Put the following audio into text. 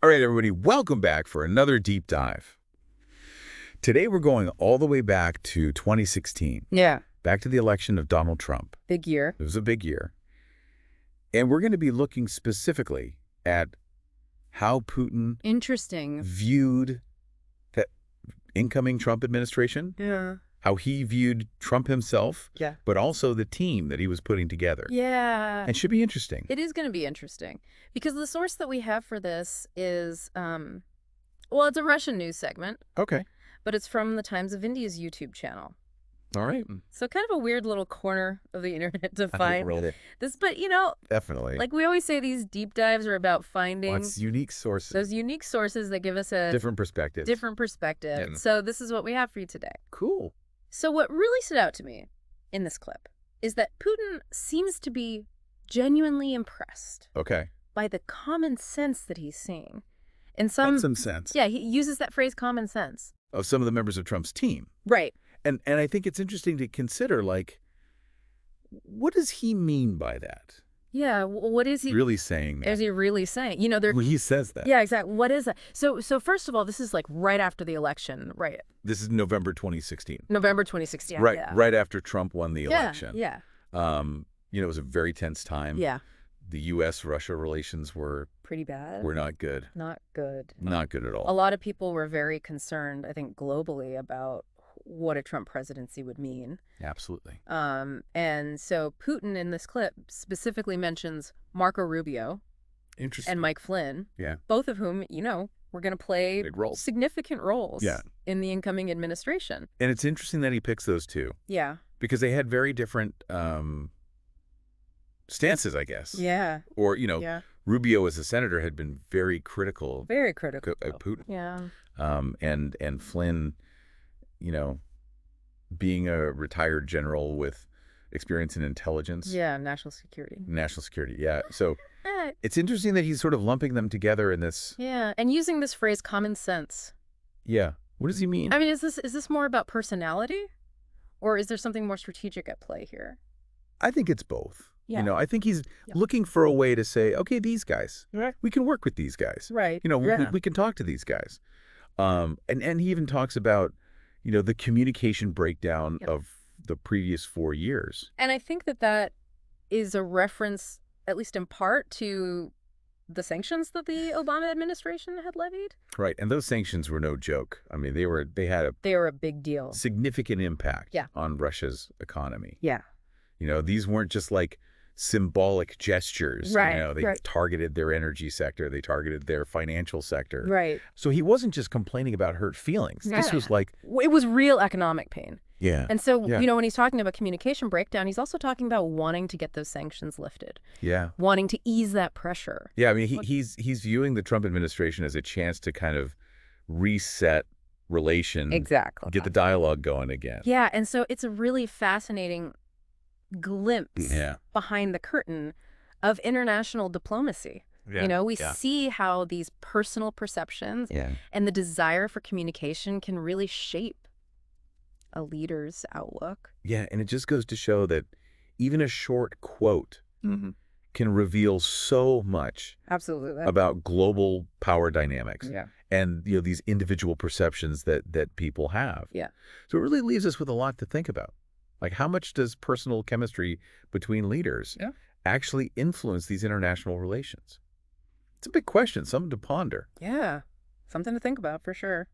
All right, everybody, welcome back for another deep dive. Today, we're going all the way back to 2016. Yeah. Back to the election of Donald Trump. Big year. It was a big year. And we're going to be looking specifically at how Putin viewed the incoming Trump administration. Yeah. How he viewed Trump himself. Yeah. But also the team that he was putting together. Yeah. And should be interesting. It is going to be interesting. Because the source that we have for this is, well, it's a Russian news segment. Okay. But it's from the Times of India's YouTube channel. All right. So kind of a weird little corner of the internet to find this. But, you know, definitely. Like we always say, these deep dives are about finding unique sources. Those unique sources that give us a different perspective. Yeah. So this is what we have for you today. Cool. So what really stood out to me in this clip is that Putin seems to be genuinely impressed. Okay. By the common sense that he's seeing. In some sense. Yeah, he uses that phrase common sense. Of some of the members of Trump's team. Right. And I think it's interesting to consider, like, what does he mean by that? Yeah, what is he really saying that? Is he really saying? You know, well, he says that. Yeah, exactly. What is that? So first of all, this is like right after the election, right? This is November 2016. November 2016. Right, yeah. Right after Trump won the election. Yeah. You know, it was a very tense time. Yeah. The U.S.-Russia relations were pretty bad. Were not good. Not good. Not good at all. A lot of people were very concerned, I think, globally about what a Trump presidency would mean. Absolutely. And so Putin in this clip specifically mentions Marco Rubio and Mike Flynn, both of whom, you know, were going to play significant roles in the incoming administration. And it's interesting that he picks those two. Yeah. Because they had very different stances, I guess. Yeah. Or, you know, Rubio as a senator had been very critical. Very critical. Of Putin. Yeah. And Flynn, you know, being a retired general with experience in intelligence. Yeah, national security. National security, yeah. So it's interesting that he's sort of lumping them together in this. Yeah, and using this phrase common sense. Yeah. What does he mean? I mean, is this more about personality? Or is there something more strategic at play here? I think it's both. Yeah. You know, I think he's looking for a way to say, okay, these guys, we can work with these guys. Right. You know, we can talk to these guys. And he even talks about, you know, the communication breakdown of the previous 4 years. And I think that is a reference, at least in part, to the sanctions that the Obama administration had levied. Right. And those sanctions were no joke. I mean, they were a big deal. Significant impact on Russia's economy. Yeah. You know, these weren't just like symbolic gestures. Right. You know, they targeted their energy sector. They targeted their financial sector. Right. So he wasn't just complaining about hurt feelings. This was like... It was real economic pain. Yeah. And so, you know, when he's talking about communication breakdown, he's also talking about wanting to get those sanctions lifted. Yeah. Wanting to ease that pressure. Yeah, I mean, he's viewing the Trump administration as a chance to kind of reset relations. Exactly. Get the dialogue going again. Yeah, and so it's a really fascinating glimpse behind the curtain of international diplomacy. Yeah. You know, we see how these personal perceptions and the desire for communication can really shape a leader's outlook. Yeah, and it just goes to show that even a short quote can reveal so much about global power dynamics and, you know, these individual perceptions that people have. Yeah. So it really leaves us with a lot to think about. Like, how much does personal chemistry between leaders actually influence these international relations? It's a big question, something to ponder. Yeah, something to think about for sure.